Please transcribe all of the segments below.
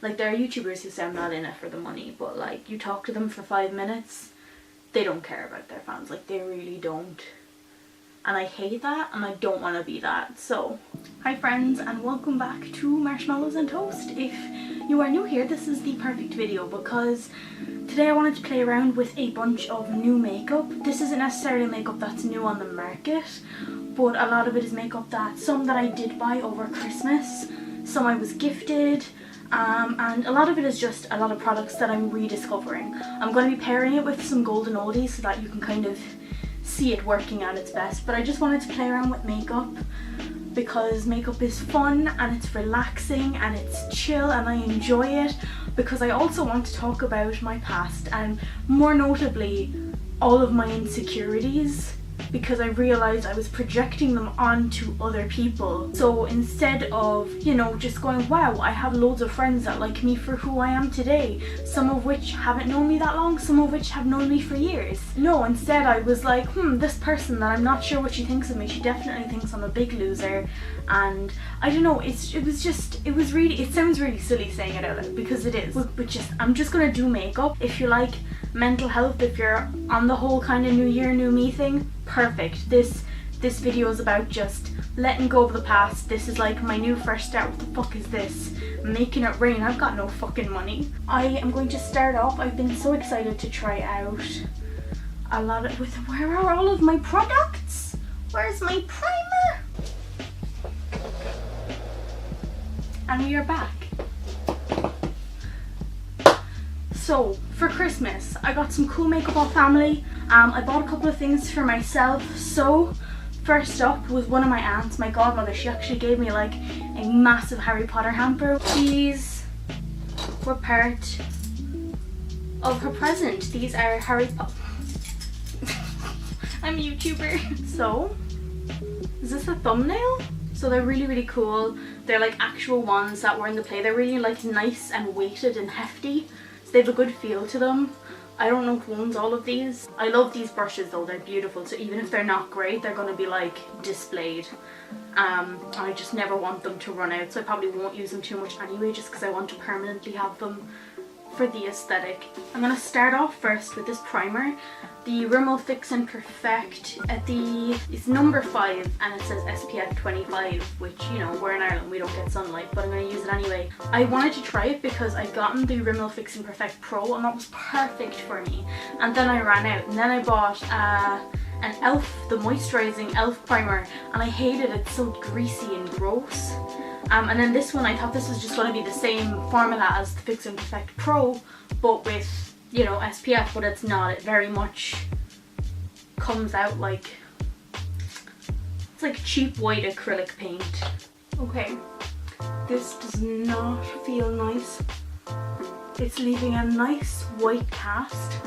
Like, there are YouTubers who say I'm not in it for the money, but like, you talk to them for 5 minutes, they don't care about their fans. Like, they really don't. And I hate that, and I don't want to be that. So, hi friends, and welcome back to Marshmallows and Toast. If you are new here, this is the perfect video because today I wanted to play around with a bunch of new makeup. This isn't necessarily makeup that's new on the market, but a lot of it is makeup that some that I did buy over Christmas, some I was gifted, and a lot of it is just a lot of products that I'm rediscovering. I'm going to be pairing it with some golden oldies so that you can kind of see it working at its best. But I just wanted to play around with makeup because makeup is fun and it's relaxing and it's chill and I enjoy it, because I also want to talk about my past and more notably all of my insecurities, because I realised I was projecting them onto other people. So instead of, you know, just going, wow, I have loads of friends that like me for who I am today, some of which haven't known me that long, some of which have known me for years. No, instead I was like, this person that I'm not sure what she thinks of me, she definitely thinks I'm a big loser. And I don't know, it sounds really silly saying it out loud, because it is, but I'm just gonna do makeup. If you like mental health, if you're on the whole kind of new year, new me thing, perfect. This video is about just letting go of the past. This is like my new fresh start. What the fuck is this? Making it rain. I've got no fucking money. I am going to start off. I've been so excited to try out a lot of where are all of my products? Where's my primer? And we are back. So for Christmas I got some cool makeup off Family. I bought a couple of things for myself. So first up was one of my aunts, my godmother. She actually gave me like a massive Harry Potter hamper. These were part of her present. These are Harry Potter. I'm a YouTuber. So is this a thumbnail? So they're really, really cool. They're like actual ones that were in the play. They're really like nice and weighted and hefty. They have a good feel to them. I don't know who owns all of these. I love these brushes though, they're beautiful. So even if they're not great, they're going to be like displayed. I just never want them to run out, so I probably won't use them too much anyway, just because I want to permanently have them for the aesthetic. I'm going to start off first with this primer. The Rimmel Fix and Perfect. It's number 5 and it says SPF 25, which, you know, we're in Ireland, we don't get sunlight, but I'm going to use it anyway. I wanted to try it because I'd gotten the Rimmel Fix and Perfect Pro and that was perfect for me. And then I ran out, and then I bought an e.l.f., the moisturising e.l.f. primer, and I hated it. It's so greasy and gross. And then this one, I thought this was just going to be the same formula as the Fix and Perfect Pro, but with, you know, SPF, but it's not. It very much comes out like, it's like cheap white acrylic paint. Okay, this does not feel nice. It's leaving a nice white cast.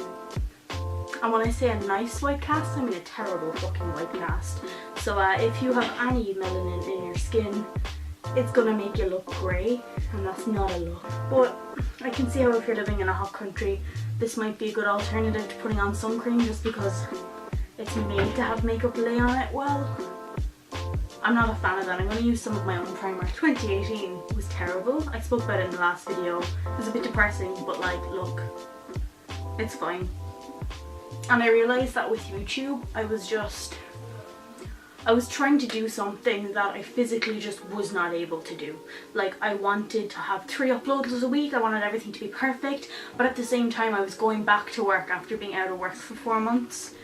And when I say a nice white cast, I mean a terrible fucking white cast. So if you have any melanin in your skin, it's gonna make you look grey, and that's not a look. But I can see how if you're living in a hot country, this might be a good alternative to putting on sun cream, just because it's made to have makeup lay on it well. I'm not a fan of that. I'm going to use some of my own primer. 2018 was terrible. I spoke about it in the last video. It was a bit depressing, but like, look, it's fine. And I realised that with YouTube, I was trying to do something that I physically just was not able to do. Like, I wanted to have 3 uploads a week, I wanted everything to be perfect, but at the same time I was going back to work after being out of work for 4 months,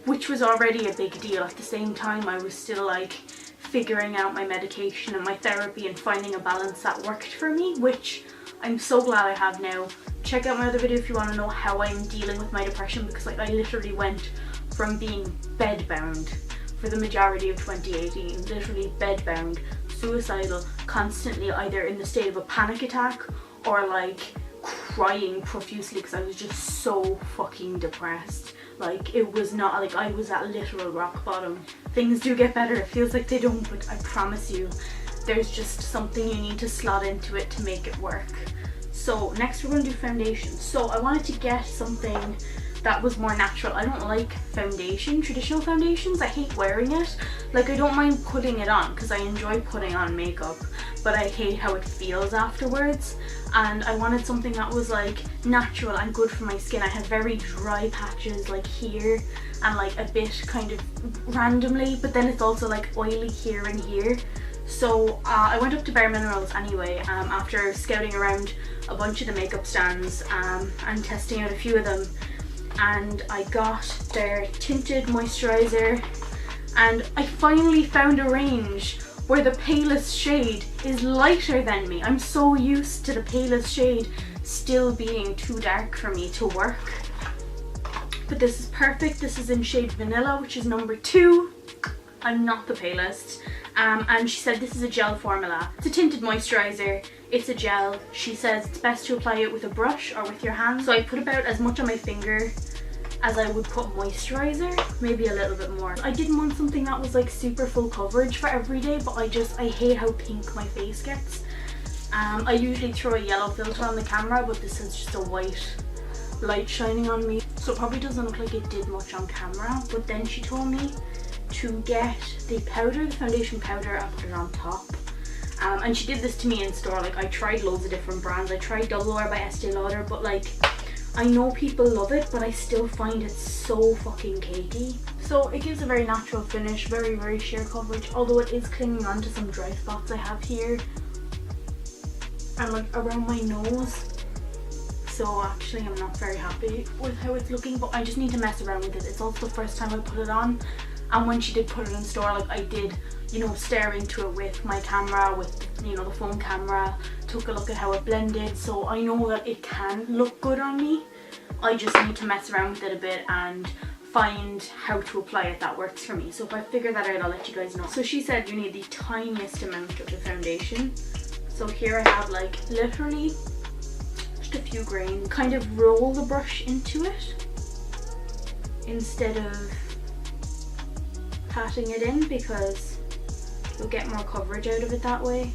which was already a big deal. At the same time I was still like figuring out my medication and my therapy and finding a balance that worked for me, which I'm so glad I have now. Check out my other video if you want to know how I'm dealing with my depression, because like I literally went from being bedbound for the majority of 2018, literally bedbound, suicidal, constantly either in the state of a panic attack or like crying profusely because I was just so fucking depressed. Like, it was not, like, I was at literal rock bottom. Things do get better, it feels like they don't, but I promise you there's just something you need to slot into it to make it work. So next we're going to do foundation. So I wanted to get something that was more natural. I don't like foundation, traditional foundations. I hate wearing it. Like, I don't mind putting it on because I enjoy putting on makeup, but I hate how it feels afterwards. And I wanted something that was like natural and good for my skin. I have very dry patches like here and like a bit kind of randomly, but then it's also like oily here and here. So I went up to Bare Minerals anyway after scouting around a bunch of the makeup stands and testing out a few of them, and I got their tinted moisturizer, and I finally found a range where the palest shade is lighter than me. I'm so used to the palest shade still being too dark for me to work, but this is perfect. This is in shade Vanilla, which is number 2. I'm not the palest. And she said this is a gel formula. It's a tinted moisturizer, it's a gel. She says it's best to apply it with a brush or with your hands. So I put about as much on my finger as I would put moisturizer, maybe a little bit more. I didn't want something that was like super full coverage for every day, but I hate how pink my face gets. I usually throw a yellow filter on the camera, but this is just a white light shining on me, so it probably doesn't look like it did much on camera. But then she told me to get the powder, the foundation powder, and put it on top. And she did this to me in store. Like, I tried loads of different brands. I tried Double Wear by Estee Lauder, but like, I know people love it, but I still find it so fucking cakey. So it gives a very natural finish, very, very sheer coverage, although it is clinging on to some dry spots I have here and like around my nose. So actually I'm not very happy with how it's looking, but I just need to mess around with it. It's also the first time I put it on. And when she did put it in store, like, I did, you know, stare into it with my camera, with, you know, the phone camera, took a look at how it blended. So I know that it can look good on me. I just need to mess around with it a bit and find how to apply it that works for me. So if I figure that out, I'll let you guys know. So she said you need the tiniest amount of the foundation. So here I have like literally just a few grains. Kind of roll the brush into it instead of patting it in, because you'll get more coverage out of it that way.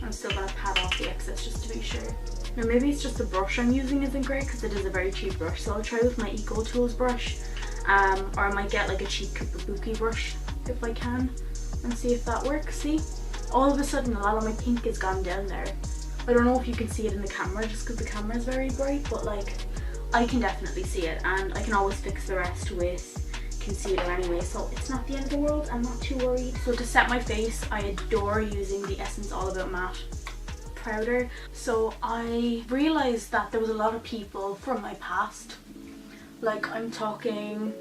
I'm still going to pat off the excess just to be sure. Now maybe it's just the brush I'm using isn't great, because it is a very cheap brush, so I'll try with my Eco Tools brush, or I might get like a cheap kabuki brush if I can, and see if that works. See, all of a sudden a lot of my pink has gone down there. I don't know if you can see it in the camera just because the camera is very bright, but like, I can definitely see it, and I can always fix the rest with concealer anyway, so it's not the end of the world. I'm not too worried. So to set my face, I adore using the Essence All About Matte powder. So I realized that there was a lot of people from my past, like I'm talking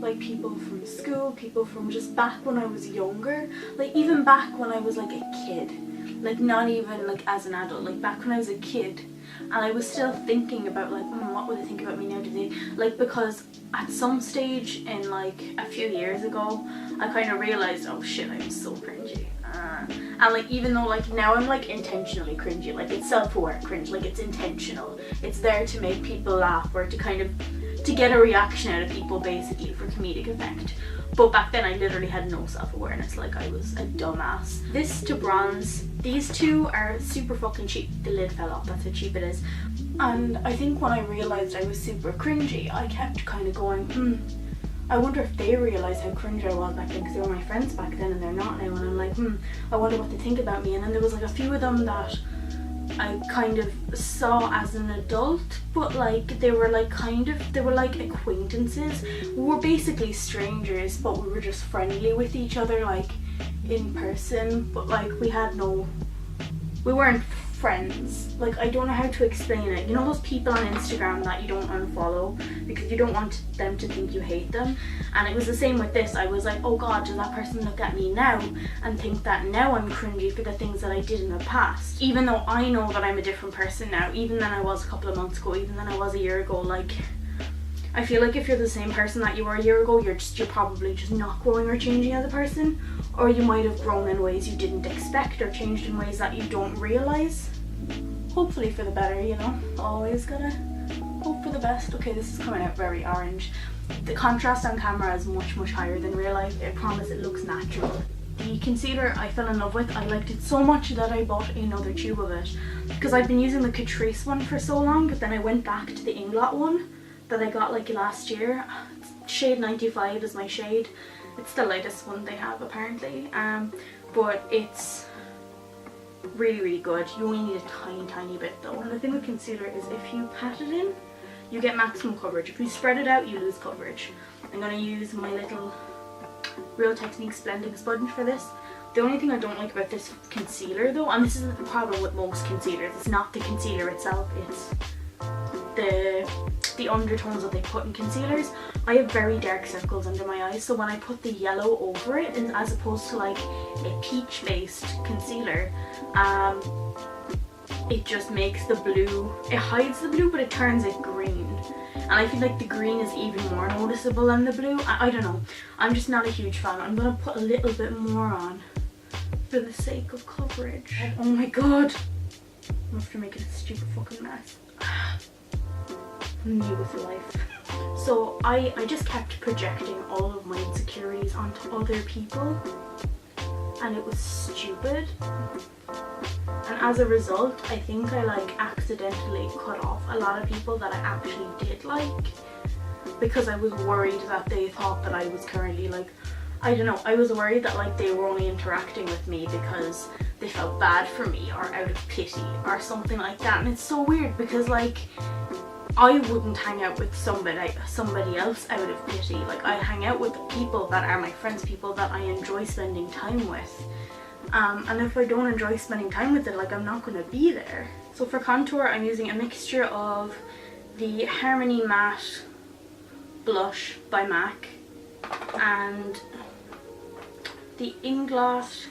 like people from school, people from just back when I was younger, like even back when I was like a kid, like not even like as an adult, like back when I was a kid, and I was still thinking about like, what would they think about me now today? Like, because at some stage in like a few years ago, I kind of realized, oh shit, I'm so cringy. And like, even though like now I'm like intentionally cringy, like it's self-aware cringe, like it's intentional. It's there to make people laugh, or to kind of, to get a reaction out of people, basically for comedic effect. But back then I literally had no self-awareness, like I was a dumbass. This to bronze, these two are super fucking cheap. The lid fell off, that's how cheap it is. And I think when I realised I was super cringy, I kept kind of going, I wonder if they realised how cringe I was back then, because they were my friends back then and they're not now, and I'm like, I wonder what they think about me. And then there was like a few of them that I kind of saw as an adult, but like they were like they were like acquaintances. We were basically strangers, but we were just friendly with each other like in person, but like we weren't friends. Like, I don't know how to explain it. You know those people on Instagram that you don't unfollow because you don't want them to think you hate them? And it was the same with this. I was like, oh god, does that person look at me now and think that now I'm cringy for the things that I did in the past? Even though I know that I'm a different person now, even than I was a couple of months ago, even than I was a year ago. Like, I feel like if you're the same person that you were a year ago, you're probably just not growing or changing as a person, or you might have grown in ways you didn't expect, or changed in ways that you don't realise. Hopefully for the better, you know, always gotta hope for the best. Okay, this is coming out very orange. The contrast on camera is much higher than real life. I promise it looks natural. the concealer I fell in love with. I liked it so much that I bought another tube of it because I've been using the Catrice one for so long, but then I went back to the Inglot one that I got like last year. Shade 95 is my shade. It's the lightest one they have apparently, but it's really good. You only need a tiny bit though. And the thing with concealer is if you pat it in, you get maximum coverage. If you spread it out, you lose coverage. I'm going to use my little Real Techniques blending sponge for this. The only thing I don't like about this concealer though, and this is the problem with most concealers, it's not the concealer itself, it's the undertones that they put in concealers. I have very dark circles under my eyes, so when I put the yellow over it, and as opposed to like a peach based concealer, it just makes the blue, it hides the blue but it turns it green. And I feel like the green is even more noticeable than the blue. I don't know. I'm just not a huge fan. I'm going to put a little bit more on for the sake of coverage. Oh my god. I'm after making a stupid fucking mess. Me with life. So I just kept projecting all of my insecurities onto other people. And it was stupid. And as a result, I think I like accidentally cut off a lot of people that I actually did like, because I was worried that they thought that I was currently like, I don't know, I was worried that like they were only interacting with me because they felt bad for me or out of pity or something like that. And it's so weird because like I wouldn't hang out with somebody else out of pity. Like I hang out with people that are my friends, people that I enjoy spending time with. And if I don't enjoy spending time with it, like I'm not going to be there. So for contour, I'm using a mixture of the Harmony Matte Blush by MAC and the Inglot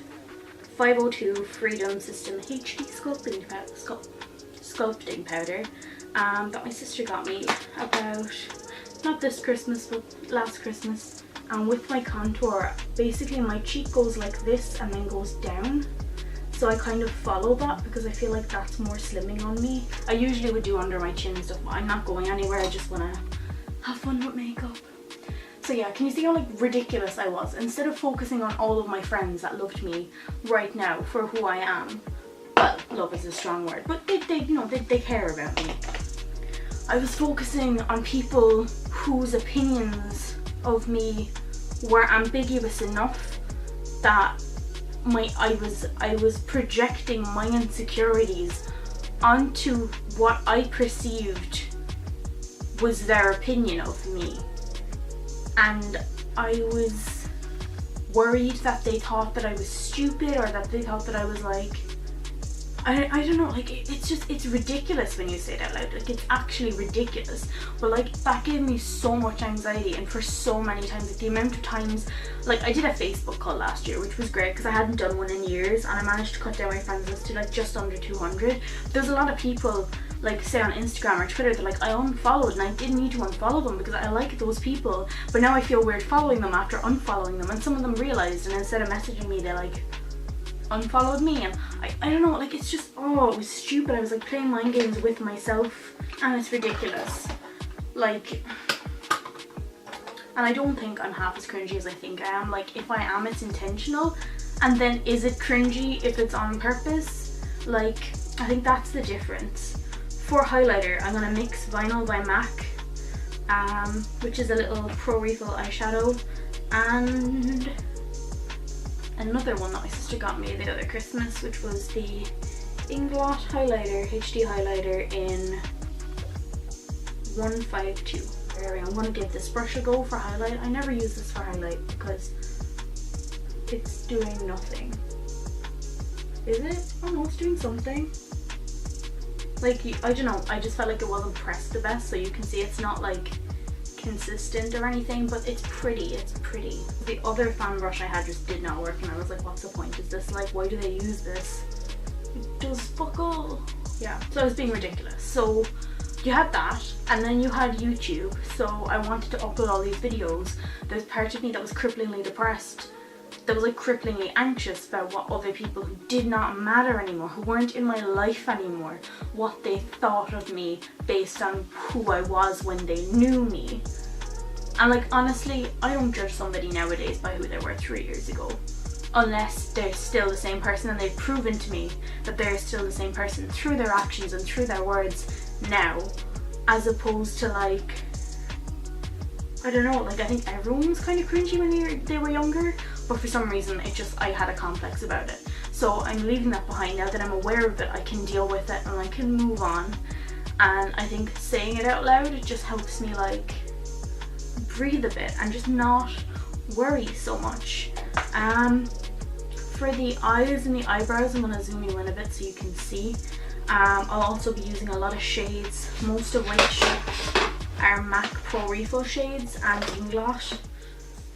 502 Freedom System HD sculpting powder that my sister got me about, not this Christmas, but last Christmas. And with my contour, basically my cheek goes like this and then goes down. So I kind of follow that because I feel like that's more slimming on me. I usually would do under my chin and stuff, but I'm not going anywhere. I just want to have fun with makeup. So yeah, can you see how like ridiculous I was? Instead of focusing on all of my friends that loved me right now for who I am, well, love is a strong word, but they care about me. I was focusing on people whose opinions of me were ambiguous enough that I was projecting my insecurities onto what I perceived was their opinion of me, and I was worried that they thought that I was stupid or that they thought that I was like, I don't know, like it's ridiculous when you say it out loud. Like it's actually ridiculous, but like that gave me so much anxiety. And for so many times, like the amount of times, like I did a Facebook call last year, which was great because I hadn't done one in years, and I managed to cut down my friends list to like just under 200. There's a lot of people, like say on Instagram or Twitter, they're like, I unfollowed and I didn't need to unfollow them because I like those people, but now I feel weird following them after unfollowing them. And some of them realized, and instead of messaging me, they like unfollowed me. And I don't know, like it's just, oh, it was stupid. I was like playing mind games with myself, and it's ridiculous. Like, and I don't think I'm half as cringy as I think I am. Like if I am, it's intentional. And then is it cringy if it's on purpose? Like I think that's the difference. For highlighter, I'm gonna mix Vinyl by MAC, which is a little pro refill eyeshadow, and another one that my sister got me the other Christmas, which was the Inglot highlighter, HD highlighter in 152. I'm going to give this brush a go for highlight. I never use this for highlight because it's doing nothing. Is it? Oh no, it's doing something. Like, I don't know, I just felt like it wasn't pressed the best, so you can see it's not like consistent or anything, but it's pretty. The other fan brush I had just did not work, and I was like, what's the point? Is this like, why do they use this? It does fuck all. Yeah, so I was being ridiculous. So you had that, and then you had YouTube. So I wanted to upload all these videos. There's part of me that was cripplingly depressed, that was like cripplingly anxious about what other people who did not matter anymore, who weren't in my life anymore, what they thought of me based on who I was when they knew me. And like honestly, I don't judge somebody nowadays by who they were 3 years ago. unless they're still the same person, and they've proven to me that they're still the same person through their actions and through their words now, as opposed to like, I don't know, like I think everyone was kind of cringy when they were younger, but for some reason I had a complex about it. So I'm leaving that behind. Now that I'm aware of it, I can deal with it and I can move on. And I think saying it out loud, it just helps me like breathe a bit and just not worry so much. For the eyes and the eyebrows, I'm going to zoom you in a bit so you can see. I'll also be using a lot of shades, most of which are MAC Pro Refill shades and Inglot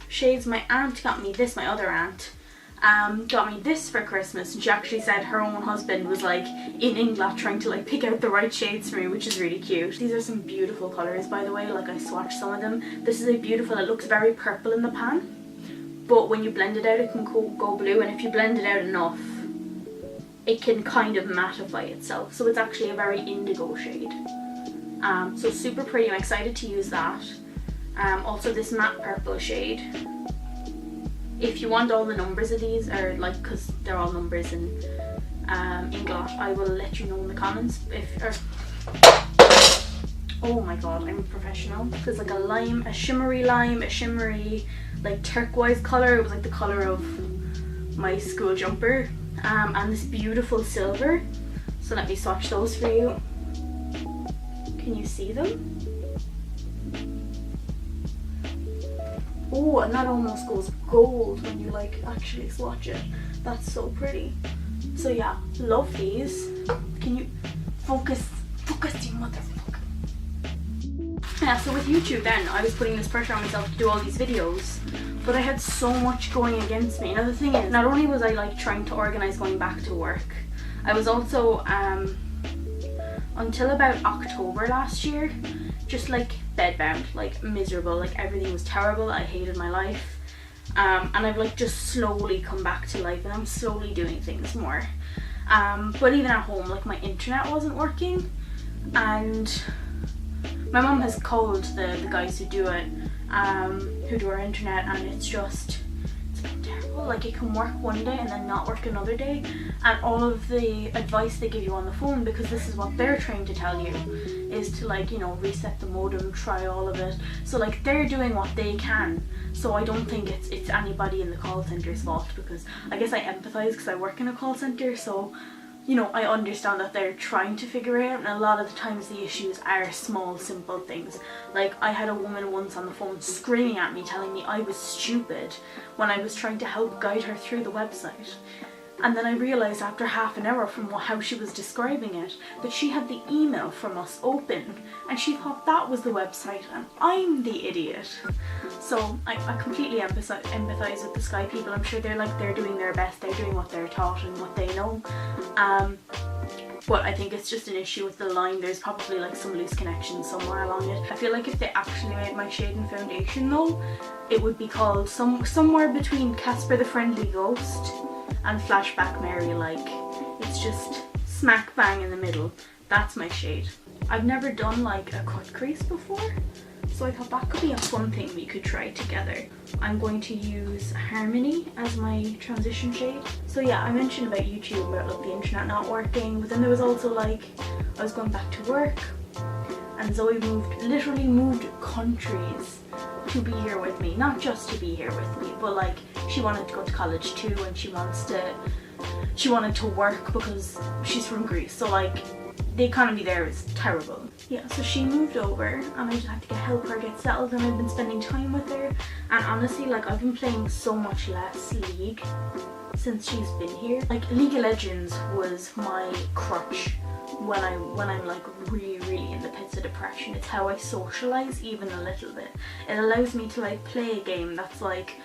shades. My aunt got me this, my other aunt, got me this for Christmas, and she actually said her own husband was like in Inglot trying to like pick out the right shades for me, which is really cute. These are some beautiful colours, by the way, like I swatched some of them. This is a beautiful, it looks very purple in the pan, but when you blend it out it can go blue, and if you blend it out enough it can kind of mattify itself, so it's actually a very indigo shade. So super pretty, I'm excited to use that. Also this matte purple shade. If you want all the numbers of these, or like, because they're all numbers in Inglot, I will let you know in the comments. Oh my god, I'm a professional. There's like a lime, a shimmery like turquoise colour. It was like the colour of my school jumper. And this beautiful silver. So let me swatch those for you. Can you see them? Oh, and that almost goes gold when you like actually swatch it. That's so pretty. So yeah, love these. Can you focus, you motherfucker. Yeah, so with YouTube then, I was putting this pressure on myself to do all these videos, but I had so much going against me. Now the thing is, not only was I like trying to organise going back to work, I was also, until about October last year, just like bedbound, like miserable, like everything was terrible, I hated my life. And I've like just slowly come back to life, and I'm slowly doing things more. But even at home, like my internet wasn't working, and my mum has called the guys who do it, who do our internet, and it's been terrible. Like it can work one day and then not work another day, and all of the advice they give you on the phone, because this is what they're trained to tell you, is to like, you know, reset the modem, try all of it. So like they're doing what they can. So I don't think it's anybody in the call centre's fault, because I guess I empathise because I work in a call centre, so you know, I understand that they're trying to figure it out, and a lot of the times the issues are small, simple things. Like I had a woman once on the phone screaming at me, telling me I was stupid when I was trying to help guide her through the website. And then I realised after half an hour from how she was describing it, that she had the email from us open, and she thought that was the website, and I'm the idiot. So I completely empathise with the Sky people. I'm sure they're doing their best, they're doing what they're taught and what they know. But I think it's just an issue with the line. There's probably like some loose connection somewhere along it. I feel like if they actually made my shade and foundation though, it would be called somewhere between Casper the Friendly Ghost and Flashback Mary. Like it's just smack bang in the middle. That's my shade. I've never done like a cut crease before, so I thought that could be a fun thing we could try together. I'm going to use Harmony as my transition shade. So yeah, I mentioned about YouTube, about like the internet not working, but then there was also like, I was going back to work, and Zoe literally moved countries to be here with me. Not just to be here with me, but like she wanted to go to college too, and she wanted to work because she's from Greece, so like the economy there is terrible. Yeah, so she moved over and I just had to help her get settled, and I've been spending time with her, and honestly like I've been playing so much less League since she's been here. Like League of Legends was my crutch when I'm like really in the pits of depression. It's how I socialise even a little bit. It allows me to like play a game that's like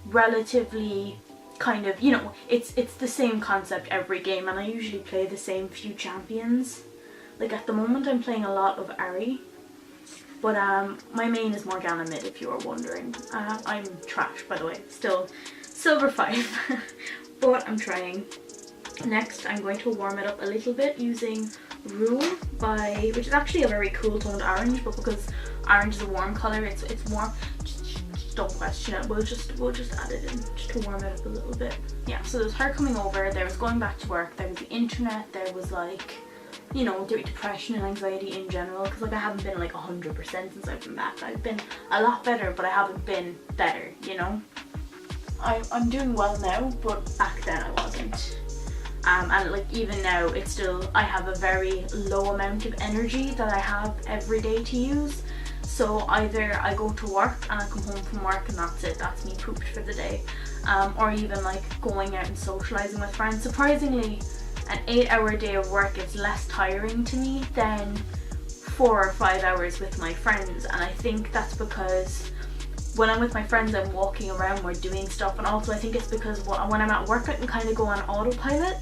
relatively kind of, you know, it's the same concept every game, and I usually play the same few champions. Like at the moment I'm playing a lot of Ahri, but my main is Morgana mid, if you were wondering. I'm trash, by the way, still silver 5, but I'm trying. Next I'm going to warm it up a little bit using Rule which is actually a very cool toned orange, but because orange is a warm colour, it's warm. don't question it. We'll just add it in just to warm it up a little bit. Yeah, so there was her coming over, there was going back to work, there was the internet, there was like, you know, depression and anxiety in general, because like I haven't been like 100% since I've been back. I've been a lot better, but I haven't been better, you know. I'm doing well now, but back then I wasn't. And like even now, it's still, I have a very low amount of energy that I have every day to use. So either I go to work and I come home from work and that's it, that's me pooped for the day. Or even like going out and socializing with friends. Surprisingly, an 8-hour day of work is less tiring to me than 4 or 5 hours with my friends. And I think that's because when I'm with my friends, I'm walking around, we're doing stuff, and also I think it's because when I'm at work, I can kind of go on autopilot.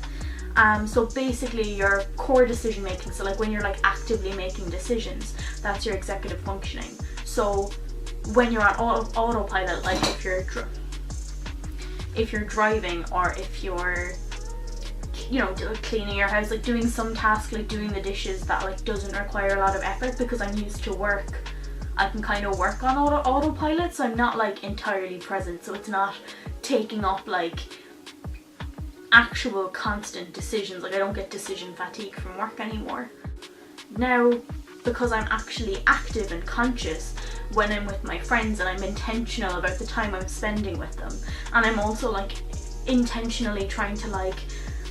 So basically your core decision making, so like when you're like actively making decisions, that's your executive functioning. So when you're on autopilot, like if you're driving, or if you're, you know, cleaning your house, like doing some task like doing the dishes that like doesn't require a lot of effort, because I'm used to work, I can kind of work on autopilot, so I'm not like entirely present, so it's not taking up like actual constant decisions. Like I don't get decision fatigue from work anymore. Now, because I'm actually active and conscious when I'm with my friends, and I'm intentional about the time I'm spending with them, and I'm also like intentionally trying to like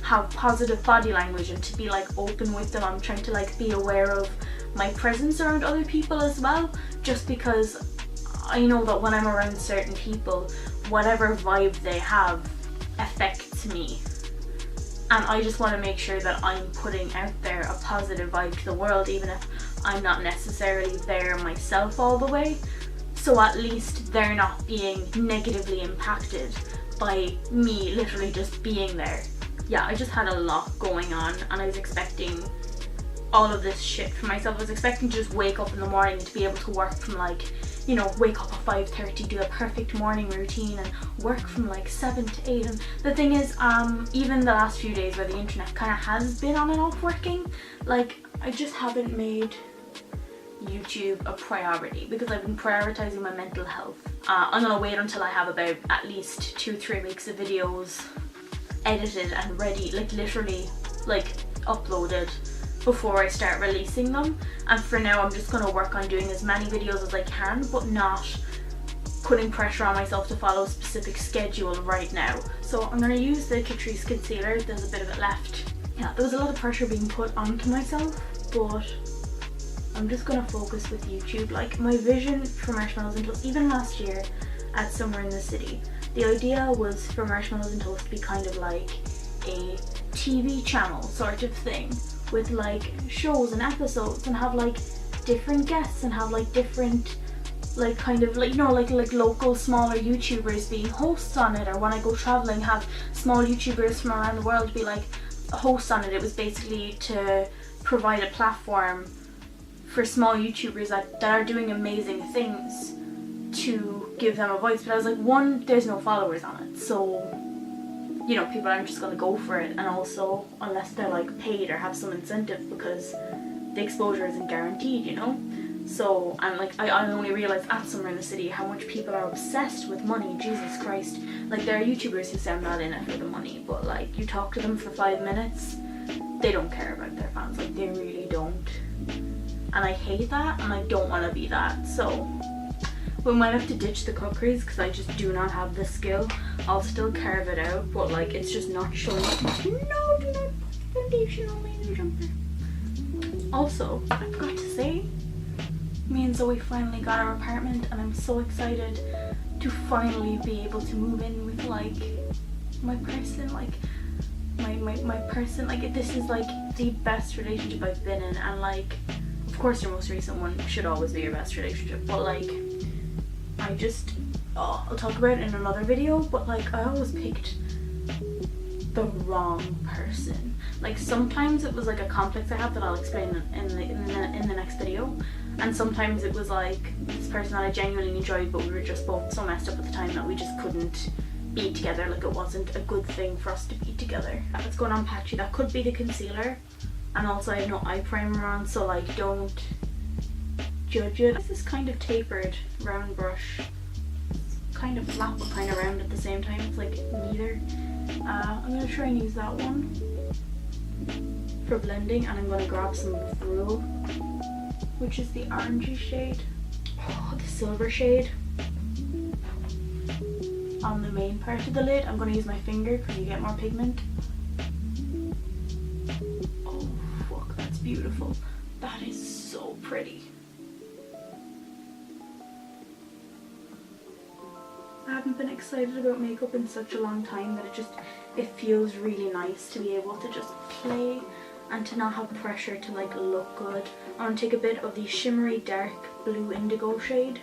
have positive body language and to be like open with them. I'm trying to like be aware of my presence around other people as well, just because I know that when I'm around certain people, whatever vibe they have affects me, and I just want to make sure that I'm putting out there a positive vibe to the world, even if I'm not necessarily there myself all the way, so at least they're not being negatively impacted by me literally just being there. Yeah, I just had a lot going on, and I was expecting all of this shit for myself. I was expecting to just wake up in the morning to be able to work from like, you know, wake up at 5:30, do a perfect morning routine and work from like 7 to 8. And the thing is, even the last few days where the internet kind of has been on and off working, like I just haven't made YouTube a priority, because I've been prioritizing my mental health. I'm gonna wait until I have about at least 2-3 weeks of videos edited and ready, like literally like uploaded, before I start releasing them. And for now, I'm just going to work on doing as many videos as I can, but not putting pressure on myself to follow a specific schedule right now. So I'm going to use the Catrice concealer. There's a bit of it left. Yeah, there was a lot of pressure being put onto myself, but I'm just going to focus with YouTube. Like my vision for Marshmallows and Toast, even last year at Somewhere in the City, the idea was for Marshmallows and Toast to be kind of like a TV channel sort of thing, with like shows and episodes, and have like different guests, and have like different like kind of like, you know, like local smaller YouTubers being hosts on it, or when I go traveling have small YouTubers from around the world be like hosts on it. It was basically to provide a platform for small YouTubers that are doing amazing things, to give them a voice. But I was like, one, there's no followers on it, so you know, people aren't just going to go for it, and also unless they're like paid or have some incentive, because the exposure isn't guaranteed, you know. So, and like I only realised at Somewhere in the City how much people are obsessed with money. Jesus Christ, like there are YouTubers who say I'm not in it for the money, but like you talk to them for 5 minutes, they don't care about their fans, like they really don't. And I hate that, and I don't want to be that. So we might have to ditch the cookeries, because I just do not have the skill. I'll still carve it out, but like it's just not showing up. No, do not put foundation on my new jumper. Also, I forgot to say, me and Zoe finally got our apartment, and I'm so excited to finally be able to move in with like my person, like my person. Like this is like the best relationship I've been in, and like of course your most recent one should always be your best relationship, but like I just, I'll talk about it in another video, but like I always picked the wrong person. Like sometimes it was like a complex I have that I'll explain in the next video, and sometimes it was like this person that I genuinely enjoyed, but we were just both so messed up at the time that we just couldn't be together. Like it wasn't a good thing for us to be together. That's going on patchy. That could be the concealer, and also I have no eye primer on, so like don't judge it. This is kind of tapered round brush. kind of flat but kind of round at the same time. It's like neither. I'm going to try and use that one for blending, and I'm going to grab some Brule, which is the orangey shade, the silver shade, on the main part of the lid. I'm going to use my finger because you get more pigment. Oh fuck, that's beautiful. That is so pretty. I haven't been excited about makeup in such a long time that it feels really nice to be able to just play and to not have pressure to like look good. I'm going to take a bit of the shimmery dark blue indigo shade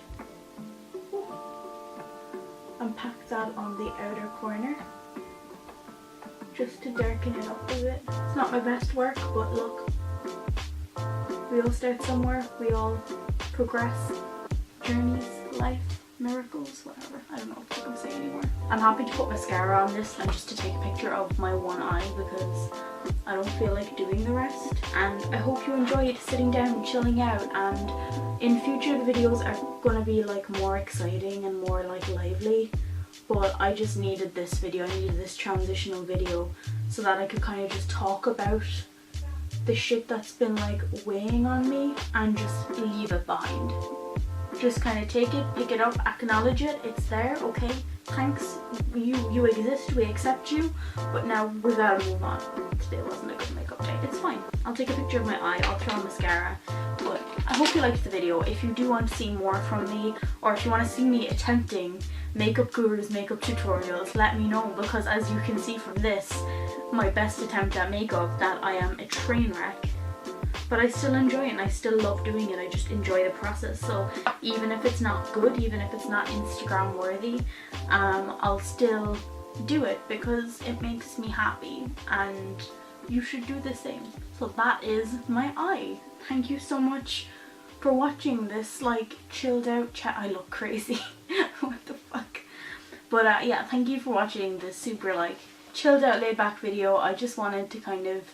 and pack that on the outer corner just to darken it up a bit. It's not my best work, but look, we all start somewhere, we all progress, journeys, life, miracles, whatever. I don't know what I'm saying anymore. I'm happy to put mascara on this and just to take a picture of my one eye because I don't feel like doing the rest. And I hope you enjoyed sitting down and chilling out, and in future the videos are gonna be like more exciting and more like lively, but I just needed this video, I needed this transitional video so that I could kind of just talk about the shit that's been like weighing on me and just leave it behind. Just kind of take it, pick it up, acknowledge it, it's there, okay, thanks, you exist, we accept you, but now we gotta move on. Today wasn't a good makeup day, it's fine. I'll take a picture of my eye, I'll throw on mascara, but I hope you liked the video. If you do want to see more from me, or if you want to see me attempting makeup gurus, makeup tutorials, let me know, because as you can see from this, my best attempt at makeup, that I am a train wreck. But I still enjoy it and I still love doing it. I just enjoy the process. So even if it's not good, even if it's not Instagram worthy, I'll still do it because it makes me happy, and you should do the same. So that is my eye. Thank you so much for watching this like chilled out chat. I look crazy. What the fuck? But yeah, thank you for watching this super like chilled out laid back video. I just wanted to kind of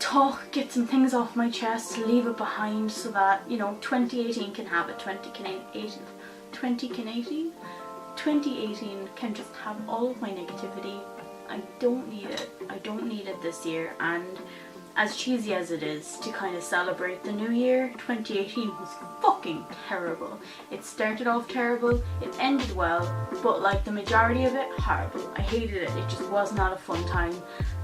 talk, get some things off my chest, leave it behind so that, you know, 2018 can have it. 2018 can just have all of my negativity. I don't need it. I don't need it this year. And as cheesy as it is to kind of celebrate the new year, 2018 was fucking terrible. It started off terrible, it ended well, but like the majority of it, horrible. I hated it. It just was not a fun time,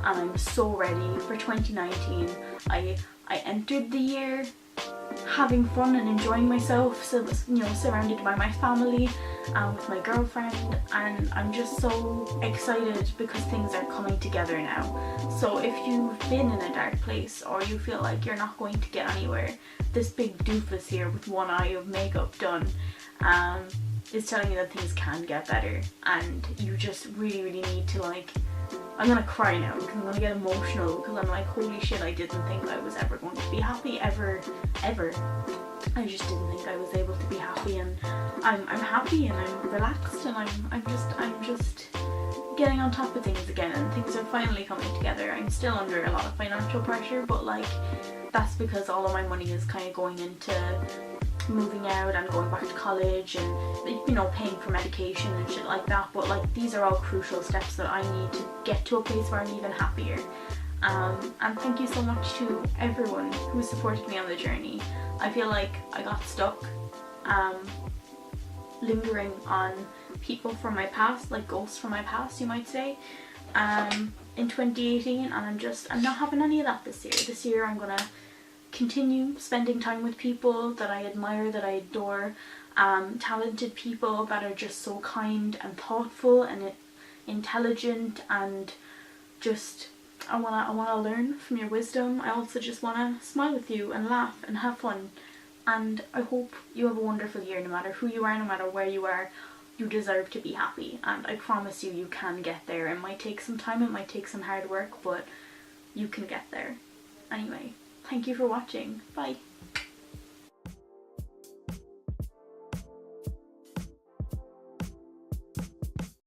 and I'm so ready for 2019. I entered the year having fun and enjoying myself, so you know, surrounded by my family and with my girlfriend, and I'm just so excited because things are coming together now. So if you've been in a dark place or you feel like you're not going to get anywhere, this big doofus here with one eye of makeup done is telling you that things can get better, and you just really need to like, I'm gonna cry now because I'm gonna get emotional because I'm like, holy shit, I didn't think I was ever going to be happy ever. I just didn't think I was able to be happy, and I'm happy and I'm relaxed, and I'm just getting on top of things again, and things are finally coming together. I'm still under a lot of financial pressure, but like that's because all of my money is kind of going into moving out and going back to college and, you know, paying for medication and shit like that. But like these are all crucial steps that I need to get to a place where I'm even happier. And thank you so much to everyone who supported me on the journey. I feel like I got stuck lingering on people from my past, like ghosts from my past, you might say, in 2018, and I'm not having any of that this year. This year I'm gonna continue spending time with people that I admire, that I adore, talented people that are just so kind and thoughtful and intelligent, and just I wanna learn from your wisdom. I also just wanna smile with you and laugh and have fun, and I hope you have a wonderful year. No matter who you are, no matter where you are, you deserve to be happy, and I promise you, you can get there. It might take some time, it might take some hard work, but you can get there. Anyway, thank you for watching. Bye.